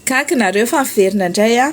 Kaky nareo fa miverina indray a.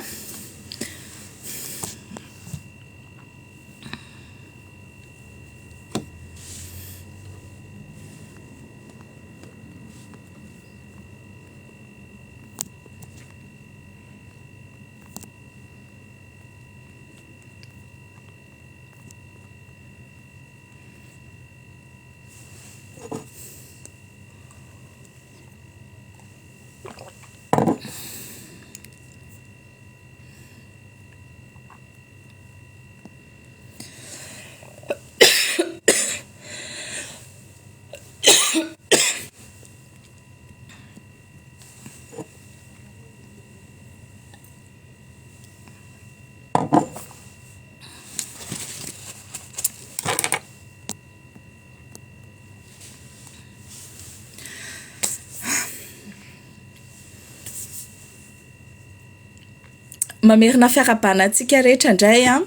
Mamerina fiarabanantsika rehetra indray a.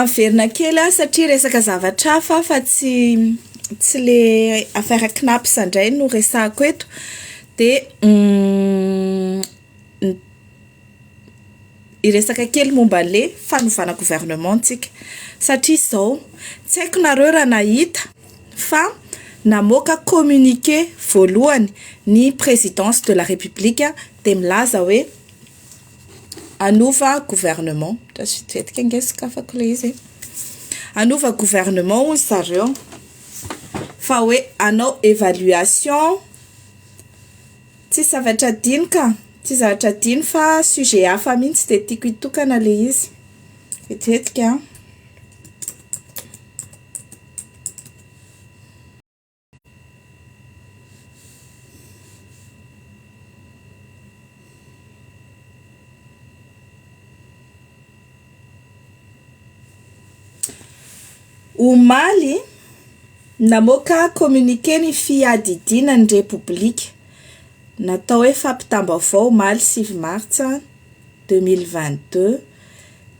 Verina kely satria resaka zavatra hafa fa tsy le affaire knapsa indray no resahako eto. De iresaka kely momba le fanovana gouvernementsika satria izao tsy haiko nareo raha nahita fa namoaka communiqué voalohany ny présidence de la république de milaza hoe anova gouvernement tasvitvetika ingesika afaka le izy anova gouvernement hoy zareo fa hoe anao évaluation tsy zavatra dinika tsy zavatra diny fa sujet hafa mihitsy de tiako hitokana le izy vetivetsika omaly namoaka communiqué ny fiadidina ny république natao hoe fampitambavao omaly 6 mars 2022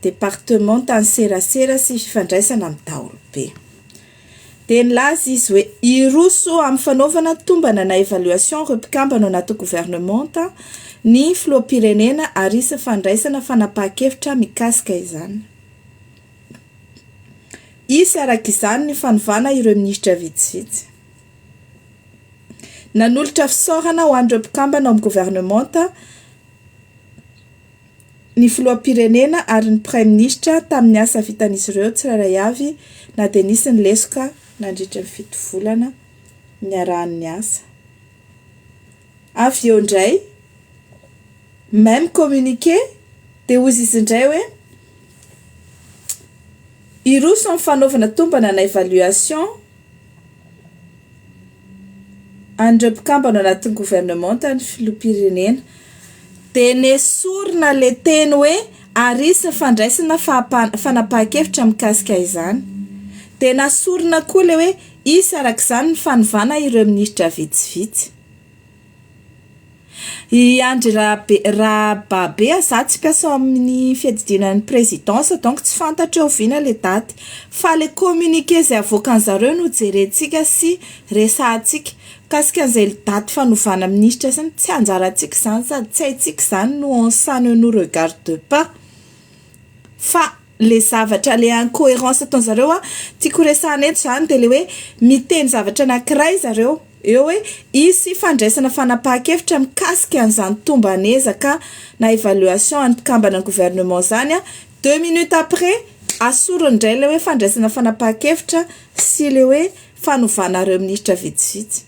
département tany serasera sy fifandraisana amin'ny daholobe de nilaza izy hoe iroso amin'ny fanaovana tombana na évaluation reo mpikambana ao anaty gouvernement ny filoham-pirenena ary isy fandraisana fanapahan-kevitra mikasika izany. Isy arak'izany ny fanovana ireo ministra vitsivitsy. Nanolotra fisaorana ho an'ireo mpikambana ao amin'ny gouvernement ny filoham-pirenena ary ny prime ministre tamin'ny asa vitan'izy ireo tsiraray avy na de nisy ny lesoka nandritra ny 7 volana niarahan'ny asa. Avy eo indray même communiqué de ozy izy indray hoe iroso amin'ny fanaovana tombana na évaluation an'ireo mpikambana anatin'ny gouvernement ny filoham-pirenena de nesorina le teny hoe arisy ny fandraisana fanapahan-kevitra mikasika izany de nasorina koa le hoe isy arak'izany ny fanovana ireo ministra vitsivitsy. I Andry Rababe za tsy mpiasa amin'ny fiadidinan'ny présidence donc tsy fantatra oviana le daty fa le communiqué zay avoakan'zareo no jerentsika sy resahantsika kasika an'izay daty fanovana ministra zany tsy anjarantsika zany sady tsy haintsika zany no ensany nous regarde pas fa le zavatra le incohérence ataon'zareo tiako resahana eto zany de le hoe miteny zavatra anankiray zareo eo hoe isy fandraisana fanapahan-kevitra mikasika an'izany tombanezaka na évaluation any mpikambana gouvernement zany 2 minutes après asorony indray le hoe fandraisana fanapahan-kevitra sy le hoe fanovana ireo ministra vitsivitsy.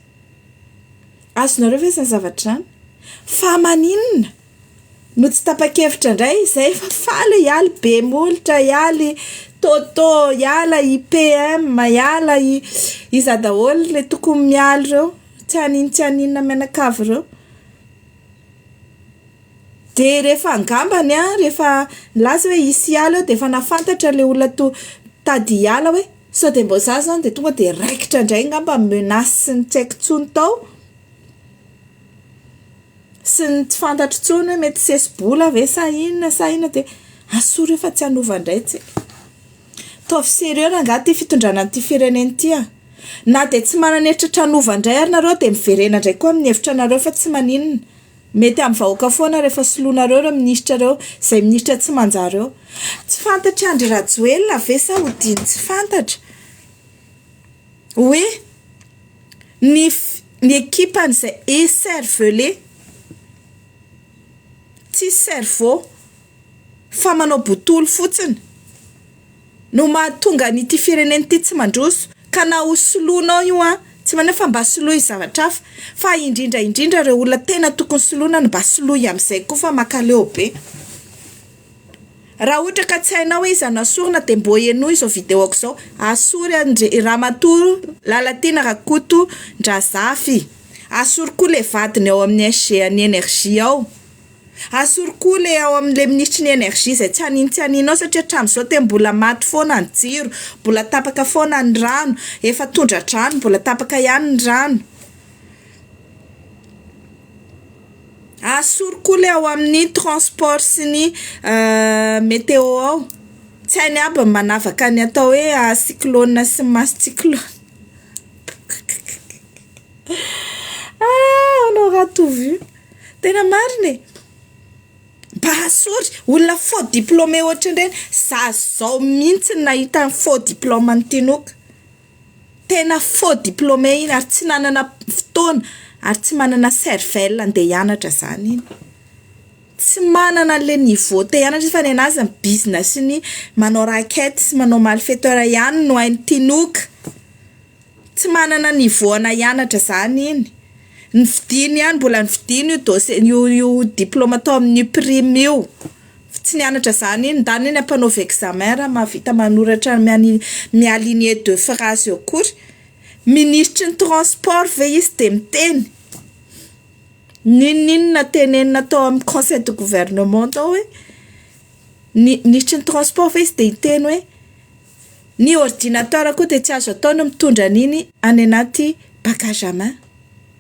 Azonareo ve zany zavatra zany fa maninona no tsy tapa-kevitra indray izay fa faly ialy be molitra ialy Toto yala i PM yala i zadaholo le tokony mialy reo tsy aninona mianakavy reo de rehefa angambany rehefa nilaza hoe isy iala de efa nafantatra le olona tady iala hoe sao de mbo za zany de tonga de raikitra indray ngamba menace sy ny tsaiko tsony tao sy ny tsy fantatra tsony hoe mety sesibola ve sa inona de asoro efa tsy anova indray tsika. Taovy sérieux nga ty fitondrana ty firenena ty na de tsy manana eritratra anova indray ary nareo de miverena indray koa amin'ny hevitra nareo fa tsy maninona mety amin'ny vahoaka foana rehefa soloanareo ireo ministra reo izay ministra tsy manjareo. Tsy fantatra Andry Rajoelina ve sa Odiny tsy fantatra hoe ny ekipan'izay ecervelé tsy cerveau fa manao botolo fotsiny no mahatonga n'ity fireneny ity tsy mandroso ka na ho soloanao io tsy manefa mba soloy zavatra hafa fa indrindra ireo olona tena tokony soloina no mba soloy amin'izay koa fa makaleo be. Raha ohatra ka tsy hainao hoe iza no asorina dia mbo henoy izao videoko izao. Asory Ramatoa Lalatina Rakoto Ndrazafy. Asory koa le vadiny ao amin'ny SG-ny énergie ao. Asory koa le ao amin'ile ministry ny énergie izay tsy haninao satria hatramin'izao dia mbola maty foana ny jiro, mbola tapaka foana ny rano, efa tondra-drano mbola tapaka ihany ny rano. Asory koa le ao amin'ny transport sy ny météo ao. Tsy hainy aby manavaka ny atao hoe cyclone sy masse cyclone. On aura tout vu. Tena marina e. Mba asory olona faux diplômé ohatran'ireny. Zao mihitsy nahita faux diplôme ny Tinoka. Tena faux diplômé iny ary tsy nanana fotoana ary tsy manana cervelle andeha hianatra zany iny. Tsy manana le niveau te hianatra fa ny anazy ny business ny manao raquette sy manao malfaiteur ihany no hainy Tinoka. Tsy manana niveau ana hianatra zany iny. Ny vidiny ihany mbola ny vidiny io diplôma atao amin'ny prime io. Tsy nianatra zany iny, ndany iny ampanaovy examen raha mahavita manoratra mi-aligner deux phrases eo kory. Ministre ny transport ve izy dia miteny. Ninona tenenina tao amin'ny conseil de gouvernement tao hoe ministre ny transport ve izy dia hiteny hoe ny ordinateur koa dia tsy azo atao no mitondra an'iny any anaty bagage à main.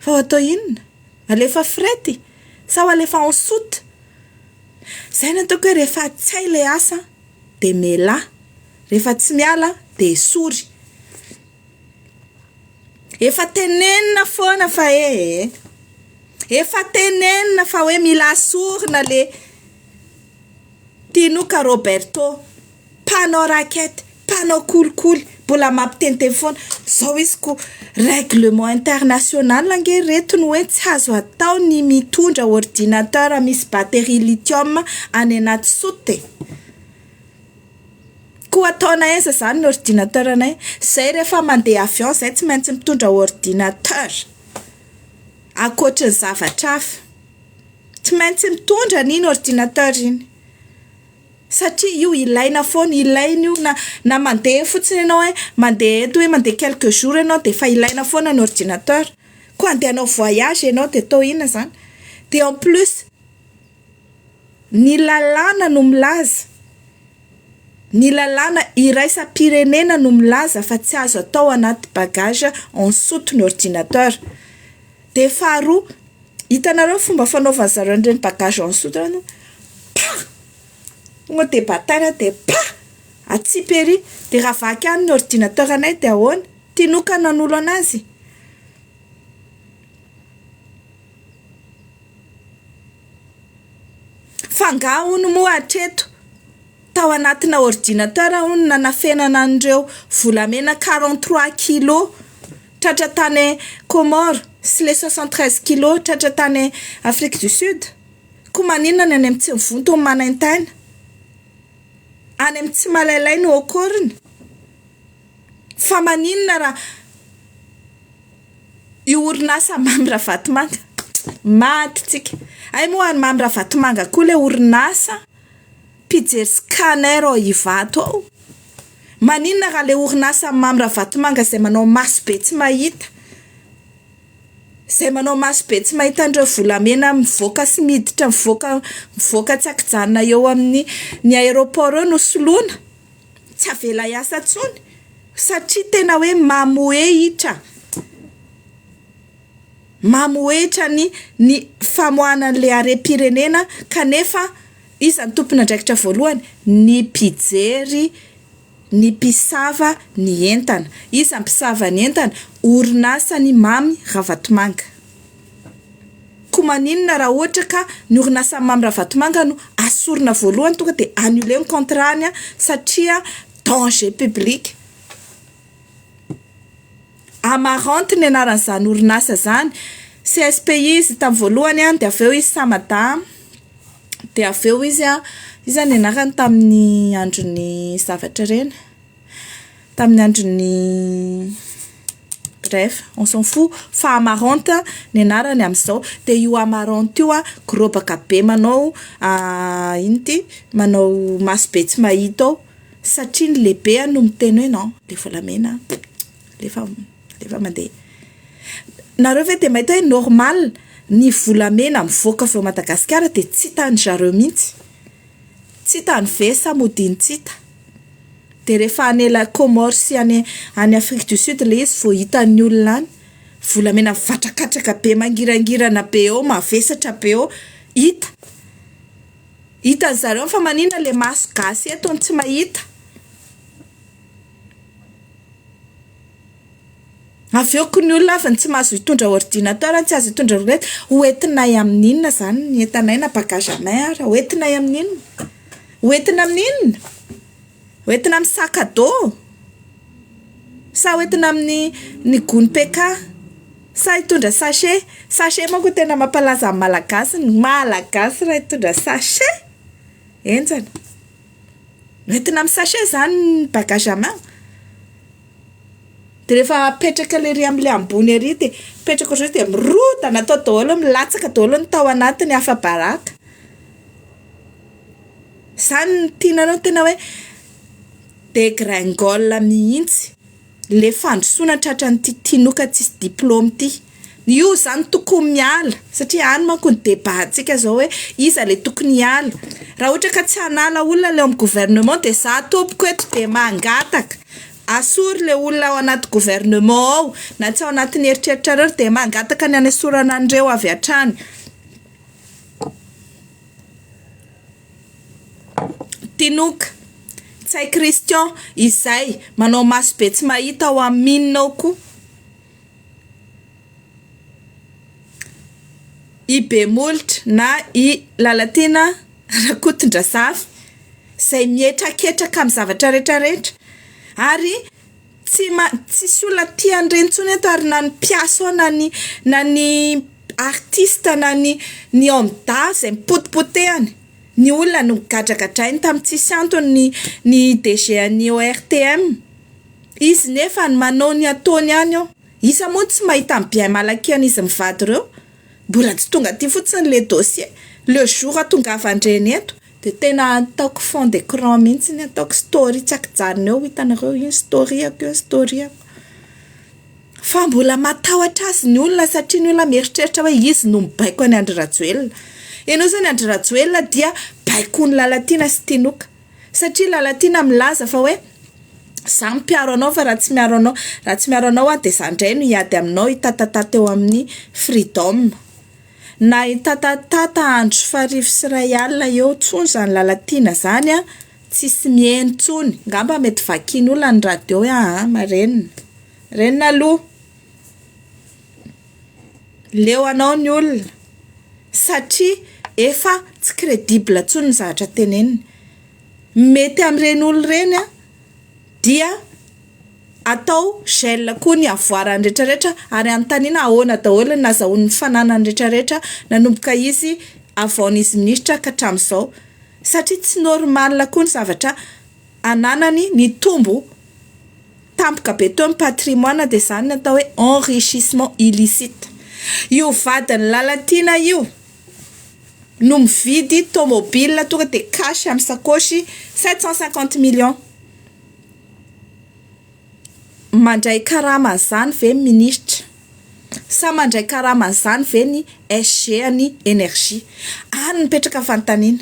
Fa atao inona? Alefa frety sa alefa en soute? Zay no ataoko hoe rehefa tsy le asa dia mela, rehefa tsy miala dia sory. Efa tenenina foana fa efa tenenina fa hoe mila asorina le Tinoka Roberto, panao raquette, panao kolikoly, mbola mampiteniteny foana. Zao izy ko règlement international ange retony hoe tsy azo atao ny mitondra ordinateur misy batterie lithium any anaty sote. Koa ataona aiza zany ny ordinateur anay? Zay rehefa mandeha avion zay tsy maintsy mitondra ordinateur. Akoatra ny zavatra hafa. Tsy maintsy mitondra n'iny ordinateur iny. Satria io ilaina foana, ilaina io na mandeha fotsiny ianao hoe mandeha eto hoe mandeha quelques jours ianao dia efa ilaina foana ny ordinateur. Koa andeha hanao voyage ianao dia atao inona zany? Dia en plus ny lalàna no milaza. Ny lalàna iraisam-pirenena no milaza fa tsy azo atao anaty bagage en soute ny ordinateur. Dia faharoa, hitanareo fomba fanaovana zareo ireny bagage en soute no tonga dia bataille dia atsipéry dia raha vaky any ny ordinateur anay dia ahoana? Tinoka nanolo anazy. Fanga hono moa hatreto tao anatina ordinateur hono nanafenana an'ireo volamena 43 kilos tratra tany Comore sy le 73 kilos tratra tany Afrique du Sud. Koa maninona ny any amin'ny tsy mivonto manaintaina? Any amin'ny tsy malailay no akoriny? Fa maninona raha io orinasa Mamra Vatomanga? Maty tsika. Ay moa any Mamra Vatomanga koa le orinasa pijery scanner ao hivato ao. Maninona raha le orinasa Mamra Vatomanga izay manao maso be tsy mahita? Izay manao maso be tsy mahita andreo volamena mivoaka sy miditra mivoaka tsy akijanona eo amin'ny aéroport eo no soloina. Tsy avela hiasa intsony satria tena hoe mamoehitra. Mamoehitra ny famoahanan'ilay harem-pirenena kanefa iza ny tompon'andraikitra voalohany? Ny mpijery, ny mpisava ny entana. Iza ny mpisava ny entana? Orinasa ny Mamy Ravatomanga. komaninina raha ohatra ka ny orinasa Mamra Vatomanga no asorina voalohany tonga de annuler ny contrat-ny satria danger public. Amarante ny anaran'izany orinasa zany. CSPI izy tamin'ny voalohany de aveo izy Samada, de aveo izy izany anarany tamin'ny andron'ny zavatra reny, tamin'ny andron'ny bref, on s'en fout, fa Amarante ny anarany am'izao. De io Amarante io grobaka be manao inty manao maso be tsy mahita ao satria ny lehibe no miteny hoe non, le volamena lefa mandeha. Nareo ve de mahita hoe normal ny volamena mivoaka avy Madagasikara de tsy hitany zareo mihitsy, tsy hitany ve sa modiny tsy hita. De rehefa anela Comore sy any Afrique du Sud le izy vao hitan'ny olona any volamena vatrakatraka be mangirangirana be eo mavesatra be eo hitan zareo fa manina le maso gasy eto tsy mahita. Aveo ko ny olona avy tsy mahazo hitondra ordinateur tsy azo hitondra roulette hoentinay amin'inona zany ny entanay na bagage main hoentinay amin'inona, hoentina amin'inona, hoentina amin'ny sac à dos sa hoentina amin'ny gony PK sa hitondra sachet manko tena mampalaza amin'ny malagasy, ny malagasy raha hitondra sachet enjana hoentina amin'ny sachet zany ny bagage à main. De rehefa petraka le ry am'le ambony ery de petraka ohatry de mirodana atao daholo milatsaka daholo ny tao anatiny hafa baraka. Zany ny tianareo tena hoe dégringole mihitsy le fandrosoana tratran'ity tinoka tsisy diplôme ty. Io zany tokony miala satria any manko ny débat-ntsika zao hoe iza le tokony hiala. Raha ohatra ka tsy hanala olona le amin'ny gouvernement de za tompoko eto de mangataka. Asory le olona ao anaty gouvernement ao na tsy ao anatin'ny eritreritra reo de mangataka ny anasorana andreo avy hatrany. Tinoka Tsay Christian izay manao maso be tsy mahita ao amin'inona ao koa. I Bemolitra na i Lalatina Rakotondrazafy zay mietraketraka amin'ny zavatra rehetrarehetra ary tsisy olona tia an'ireny intsony eto ary na ny mpiasa na ny artiste na ny homme d'art zay mipotipotehany. Ny olona no gadragadrainy tamin'ny tsisy antony ny DG an'ny ORTM. Izy nefa ny manao ny ataony any ao. Isa moa tsy mahita amin'ny bien malakiana izy mivady reo. Mbola tsy tonga aty fotsiny le dossier. Le jour tonga avandreny eto de tena ataoko fond d'écran mihitsy ny ataoko story tsakajariny eo hitanareo iny story. Fa mbola matahotra azy ny olona satria ny olona mieritreritra hoe izy no mibaiko any Andry Rajoelina. Ianao zany Andry Rajoelina dia baiko ny Lalatina sy Tinoka. Satria Lalatina milaza fa hoe za mpiaro anao fa raha tsy miaro anao de za indray no hiady aminao hitatatata eo amin'ny Freedom. Na hitatatata andro farivo sy iray alina eo tsony zany Lalatina zany tsisy mihaino tsony. Ngamba mety vakian'olona ny radio hoe marenina. Renina aloha. Leo anao ny olona. Satria efa tsy crédible tsony ny zavatra teneniny. Mety amin'ireny olona ireny dia atao gel koa ny avoarany rehetrarehetra ary anontaniana ahoana daholo ny nazahoan'ny fananany rehetrarehetra nanomboka izy avaon'izy minisitra ka hatramin'izao. Satria tsy normal koa ny zavatra ananany ny tombo tampoka be teo amin'ny patrimoine de zany ny atao hoe enrichissement illicite. Io vadiny Lalatina io no mividy tomobile tonga de cash amin'ny sakoshi 750 millions. Mandray karama zany ve ministra sa mandray karama zany ve ny SG any énergie any mipetraka fantaniana.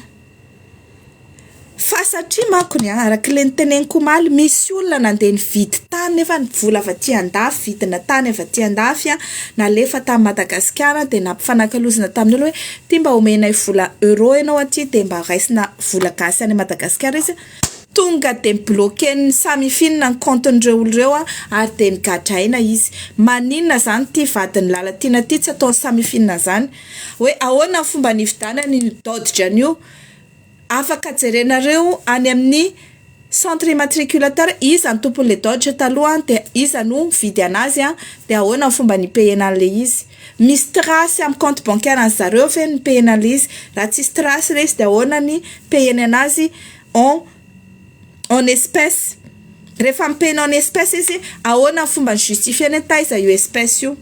Fa satria manko ny araka le niteneniko omaly misy olona nandeha nividy tany nefa ny vola avy aty andafy vidina tany avy aty andafy nalefa tamin'ny Madagasikara de nampifanakalozana tamin'olo hoe ty mba omenay vola euro ianao aty de mba raisina vola gasy any Madagasikara izy tonga de bloquer ny samifinina ny compte-ndreo oloreo ary de nigadraina izy. Maninona zany ty vadiny lala tiana ty tsy atao samifinina zany. Hoe ahoana fomba nividana ny dodge an'io? Afaka jerenareo any amin'ny centre immatriculateur iza ny tompon'le dodge taloha de iza no mividy anazy de ahoana fomba nipayena an'le izy. Misy trace amin'ny compte bancaire an zareo fe nipayena an'le izy. Raha tsisy trace le izy de ahoana ny payena anazy en espèce. Rehefa mipayena en espèce izy ahoana fomba ny justifier taiza io espèce io.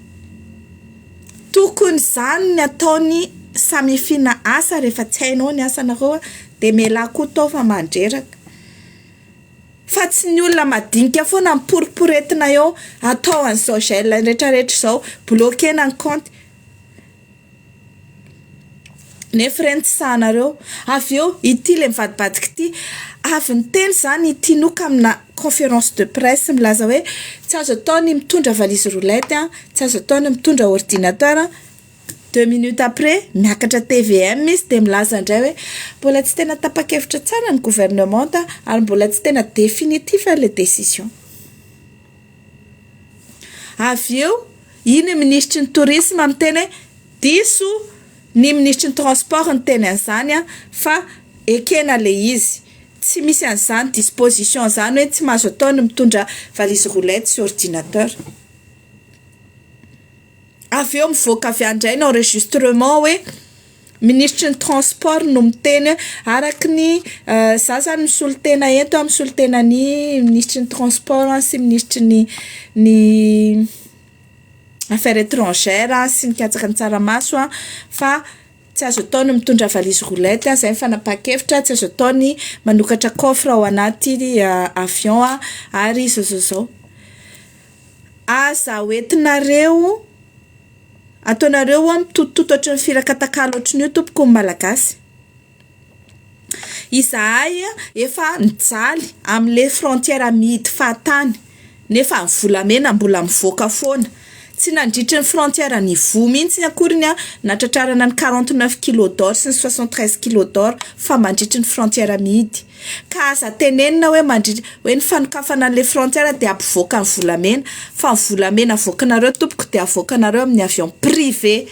Tokony zany ny ataony samifina asa rehefa tsy hainao ny asanareo de mela koa tao fa mandreraka. Fa tsy ny olona madinika foana miporiporetina eo atao an'izao gel rehetrarehetra zao bloquena ny compte. Nefa reny tsy sahanareo. Avy eo ity le mivadibadika ity avy ny teny zany ity noka amina conférence de presse milaza hoe tsy azo atao ny mitondra valise roulette tsy azo atao ny mitondra ordinateur. 2 minutes après miakatra TVM izy de milaza indray hoe mbola tsy tena tapa-kevitra tsara ny gouvernement ary mbola tsy tena définitif le décision. Avy eo iny ministre ny tourisme amin'ny teny diso ny ministre ny transport ny teny an'izany fa ekena le izy. Tsy misy an'izany disposition zany hoe tsy mahazo atao ny mitondra valise roulette sy ordinateur. Avy eo mivoaka avy andray ny enregistrement hoe ministre ny transport no miteny araky ny za zany misolo tena eto misolo tena ny ministre ny transport sy ministre ny affaires étrangères sy ny katsaka ny tsaramaso fa tsy azo atao ny mitondra valise roulette zay fanapa-kevitra tsy azo atao ny manokatra coffre ao anaty avion ary zao. Aza hoentinareo ataonareo mitotototo ohatry ny firakatakalo ohatry ny tompoko ny malagasy. Izahay efa nijaly amin'le frontière mihidy fahatany nefa ny volamena mbola mivoaka foana. Tsy nandritry ny frontière ny vo mihitsy akoriny natratrarana ny 49 kilo d'or sy ny 73 kilo d'or fa mandritry ny frontière mihidy. Ka aza tenenina hoe mandritry hoe ny fanokafana an'le frontière de ampivoaka ny volamena fa ny volamena avoakanareo tompoko de avoakanareo amin'ny avion privé.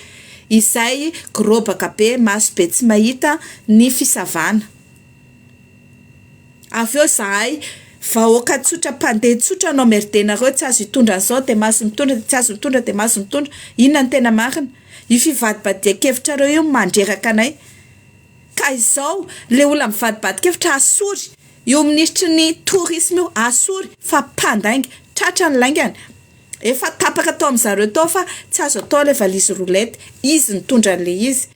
Izay grobaka be maso be tsy mahita ny fisavana. Avy eo zahay vahoaka tsotra mpandeha tsotra no merdenareo tsy azo hitondra an'izao de maso mitondra tsy azo mitondra de maso mitondra. Inona ny tena marina? Io fivadibadian-kevitrareo io mandreraka anay. Ka izao le olona mivadibadian-kevitra asory io ministre ny tourisme io asory fa mpandainga tratra ny laingany. Efa tapaka tao amin'zareo tao fa tsy azo atao le valise roulette izy nitondra an'le izy.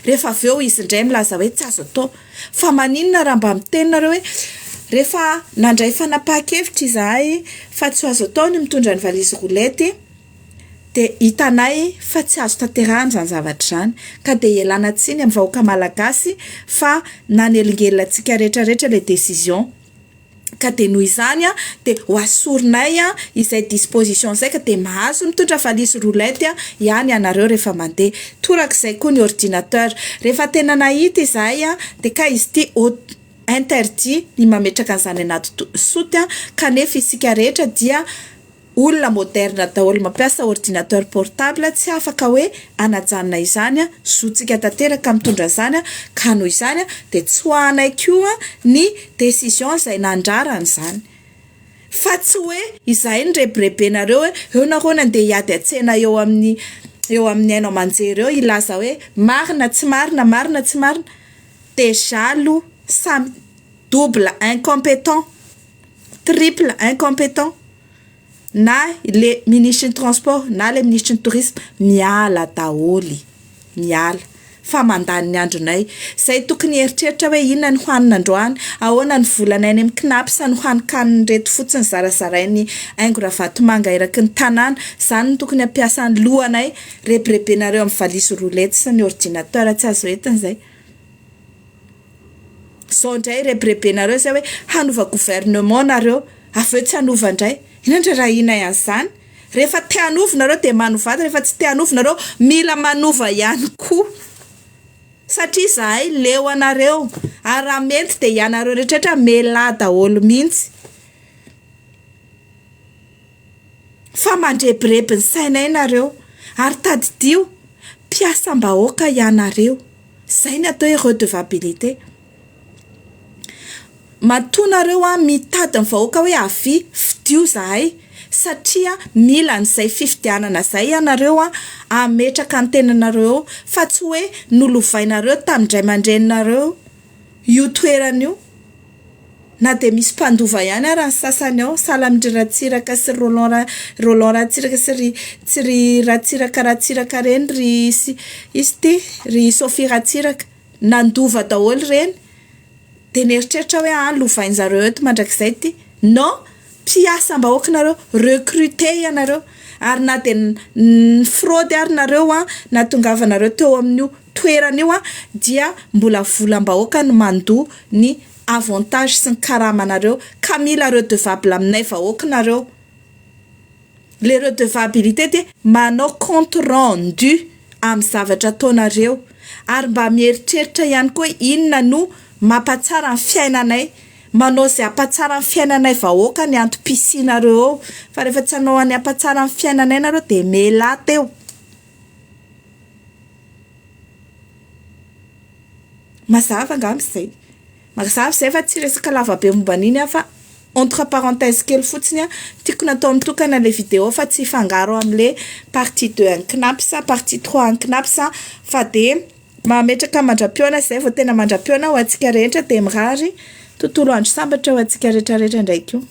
Rehefa avy eo izy indray milaza hoe tsy azo atao. Fa maninona raha mba mitenina hoe rehefa nandray fanapa-kevitra izahay fa tsy azo atao ny mitondra ny valise roulette de hitanay fa tsy azo tanterahany zany zavatra zany ka de ialana tsiny amin'ny vahoaka malagasy fa nanelingelinantsika rehetrarehetra le décision. Ka de noho izany de ho asorinay izay disposition zay ka de mahazo mitondra valise roulette ihany anareo rehefa mandeha. Torak'izay koa ny ordinateur rehefa tena nahita izahay de ka izy ty interdit ny mametraka an'izany anaty soty kanefa isika rehetra dia olona moderne daholo mampiasa ordinateur portable tsy afaka hoe anajanona izany zotsika tanteraka mitondra zany ka noho izany de tsy hoanay koa ny décision zay nandrarany zany. Fa tsy hoe izahay ny rebrebenareo hoe eo nareo nandeha hiady an-tsena eo amin'ny hainao manjery eo ilaza hoe marina tsy marina marina tsy marina de jalo samy double incompétent triple incompétent na le ministre ny transport na le ministre ny tourisme miala daholy miala fa mandany ny andronay zay tokony eritreritra hoe inona ny hoanina androany ahoana ny volanay any amin'ny knapy sa ny hoanikaniny reto fotsiny zarazarainy aingo ravatomanga eraky ny tanàna zany tokony ampiasa ny lohanay rebrebenareo amin'ny valise roulette sy ny ordinateur tsy azo entiny zay. Zao ndray rebrebenareo zay hoe hanova gouvernement nareo avy eo tsy hanova indray. Inandra raha ina ihany rehefa te hanova nareo de manovady rehefa tsy te hanova nareo mila manova ihany koa satria zahay leo anareo Ary raha mety dia ianareo rehetrarehetra mela daholo mihitsy. Fa mandrebireby ny saina ianareo ary tadidio mpiasam-bahoaka ianareo. Zay ny atao hoe redevabilité. Matonareo mitady ny vahoaka hoe avy fidio zahay satria mila n'izay fifidianana zay ianareo ametraka ny tenanareo fa tsy hoe nolovainareo tamindray mandreninareo io toerana io. Na dia misy mpandova ihany ary ny sasany ao Salamindry Ratsiraka sy Roland Ratsiraka sy ry Ratsiraka reny ry ry Sophie Ratsiraka nandova daholo reny. Dia neritreritra hoe lovainy zareo eto mandrakizay ty. Non, mpiasam-bahoaka nareo, recruté ianareo. Ary na dia fraude ary nareo natongavanareo teo amin'io toerana io dia mbola volam-bahoaka no mandoa ny avantage sy ny karamanareo ka mila redevable aminay vahoaka nareo. Le redevabilité dia manao compte rendu amin'ny zavatra ataonareo ary mba mieritreritra ihany koa inona no mampatsara ny fiainanay, manao izay hampatsara ny fiainanay vahoaka ny antom-pisinareo fa rehefa tsy hanao any hampatsara ny fiainanay nareo dia mela teo. Mazava angamba izay. Mazava izay fa tsy resaka lavabe momba an'iny fa entre parenthèse kely fotsiny tiako natao mitokana le vidéo fa tsy fangaro amin'le partie 2 ny knapsa, partie 3 ny knapsa fa dia mametraka mandra-pioana izay vao tena mandra-pioana ho antsika rehetra dia mirary tontolo andro sambatra ho antsika rehetrarehetra ndraiky io.